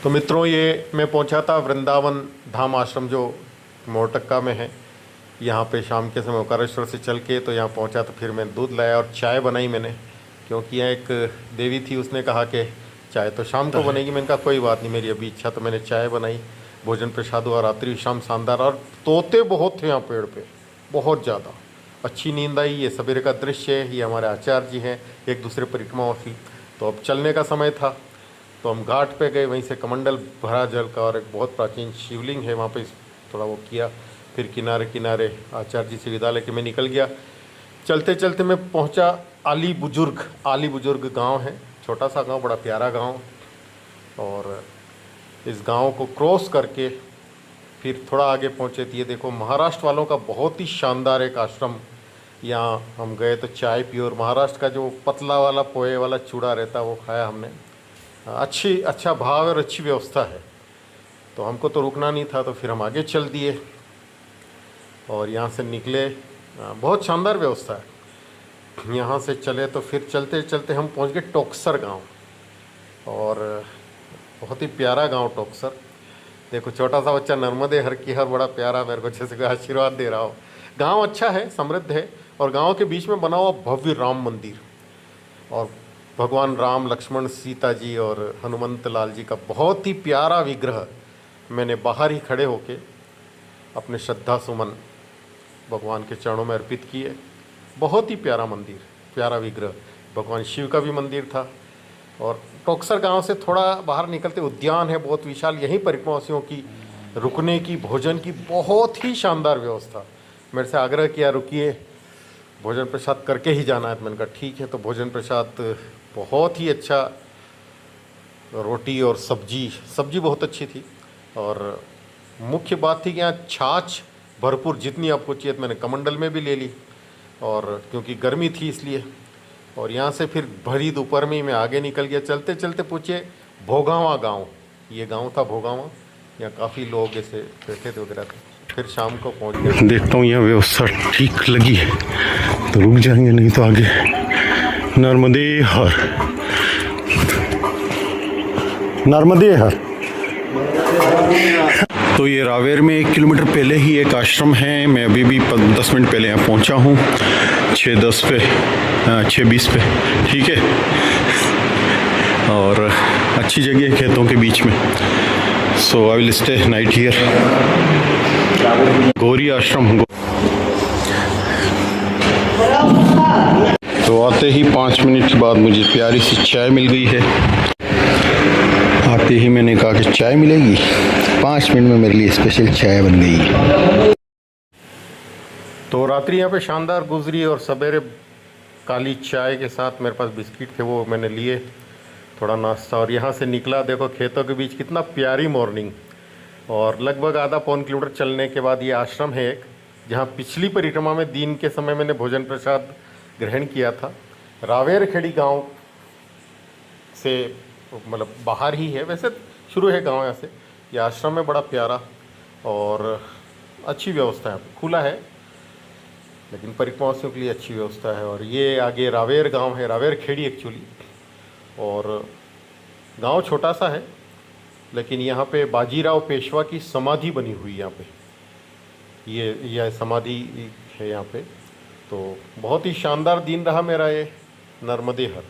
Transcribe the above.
तो मित्रों, ये मैं पहुंचा था वृंदावन धाम आश्रम जो मोरटक्का में है। यहाँ पे शाम के समय ओकारेश्वर से चल के तो यहाँ पहुंचा, तो फिर मैं दूध लाया और चाय बनाई मैंने, क्योंकि यहाँ एक देवी थी, उसने कहा कि चाय तो शाम को बनेगी। मैंने कहा कोई बात नहीं, मेरी अभी इच्छा, तो मैंने चाय बनाई, भोजन प्रसाद हुआ, रात्रि शाम शानदार। और तोते बहुत थे यहाँ पेड़ पे, बहुत ज़्यादा अच्छी नींद आई। ये सवेरे का दृश्य है, ये हमारे आचार्य जी हैं, एक दूसरे परिक्रमा थी। तो अब चलने का समय था, तो हम घाट पे गए, वहीं से कमंडल भरा जल का और एक बहुत प्राचीन शिवलिंग है वहाँ पे, थोड़ा वो किया। फिर किनारे किनारे आचार्य जी से विदा लेके मैं निकल गया। चलते चलते मैं पहुँचा आली बुजुर्ग गांव है, छोटा सा गांव, बड़ा प्यारा गांव। और इस गांव को क्रॉस करके फिर थोड़ा आगे पहुँचे तो ये देखो, महाराष्ट्र वालों का बहुत ही शानदार एक आश्रम। यहाँ हम गए तो चाय पी, और महाराष्ट्र का जो पतला वाला पोहे वाला चूड़ा रहता है वो खाया हमने। अच्छा भाव और अच्छी व्यवस्था है। तो हमको तो रुकना नहीं था, तो फिर हम आगे चल दिए और यहाँ से निकले। बहुत शानदार व्यवस्था है। यहाँ से चले तो फिर चलते चलते हम पहुँच गए टोकसर गांव, और बहुत ही प्यारा गांव टोकसर। देखो, छोटा सा बच्चा नर्मदे हर की हर, बड़ा प्यारा, मेरे को जैसे कोई आशीर्वाद दे रहा हो। गांव अच्छा है, समृद्ध है, और गांव के बीच में बना हुआ भव्य राम मंदिर, और भगवान राम, लक्ष्मण, सीता जी और हनुमंत लाल जी का बहुत ही प्यारा विग्रह मैंने बाहर ही खड़े होके अपने श्रद्धा सुमन भगवान के चरणों में अर्पित किए। बहुत ही प्यारा मंदिर, प्यारा विग्रह। भगवान शिव का भी मंदिर था। और टोकसर गांव से थोड़ा बाहर निकलते उद्यान है बहुत विशाल, यहीं परिक्रमावासियों की रुकने की, भोजन की बहुत ही शानदार व्यवस्था। मेरे से आग्रह किया, रुकिए, भोजन प्रसाद करके ही जाना है। तो मैंने कहा ठीक है। तो भोजन प्रसाद बहुत ही अच्छा, रोटी और सब्जी बहुत अच्छी थी। और मुख्य बात थी कि यहाँ छाछ भरपूर, जितनी आपको चाहिए। मैंने कमंडल में भी ले ली, और क्योंकि गर्मी थी इसलिए। और यहाँ से फिर भरी दोपहर में ही मैं आगे निकल गया। चलते चलते पूछे भोगावा गांव, ये गांव था भोगावा। यहाँ काफ़ी लोग ऐसे बैठे थे वगैरह थे। फिर शाम को पहुँच गए। देखता हूँ यहाँ व्यवस्था ठीक लगी है तो रुक जाएंगे, नहीं तो आगे। नर्मदे हर, नर्मदे हर। तो ये रावेर में 1 किलोमीटर पहले ही एक आश्रम है। मैं अभी भी 10 मिनट पहले यहाँ पहुँचा हूँ, 6:10 पे, 6:20 पे, ठीक है। और अच्छी जगह है, खेतों के बीच में। So I will stay night here. Gauri Ashram. तो आते ही 5 मिनट बाद मुझे प्यारी सी चाय मिल गई है। आते ही मैंने कहा कि चाय मिलेगी, 5 मिनट में मेरे लिए स्पेशल चाय बन गई। तो रात्रि यहाँ पे शानदार गुजरी, और सवेरे काली चाय के साथ मेरे पास बिस्किट थे, वो मैंने लिए, थोड़ा नाश्ता। और यहाँ से निकला, देखो खेतों के बीच, कितना प्यारी मॉर्निंग। और लगभग आधा पौन किलोमीटर चलने के बाद ये आश्रम है एक, जहाँ पिछली परिक्रमा में दिन के समय मैंने भोजन प्रसाद ग्रहण किया था। रावेर खेड़ी गांव से, मतलब बाहर ही है, वैसे शुरू है गांव यहाँ से। ये आश्रम है बड़ा प्यारा, और अच्छी व्यवस्था है, खुला है, लेकिन परिक्रमावासियों के लिए अच्छी व्यवस्था है। और ये आगे रावेर गांव है, रावेर खेड़ी एक्चुअली। और गांव छोटा सा है, लेकिन यहाँ पे बाजीराव पेशवा की समाधि बनी हुई है यहाँ पे, ये समाधि है यहाँ पे। तो बहुत ही शानदार दिन रहा मेरा ये नर्मदे हर।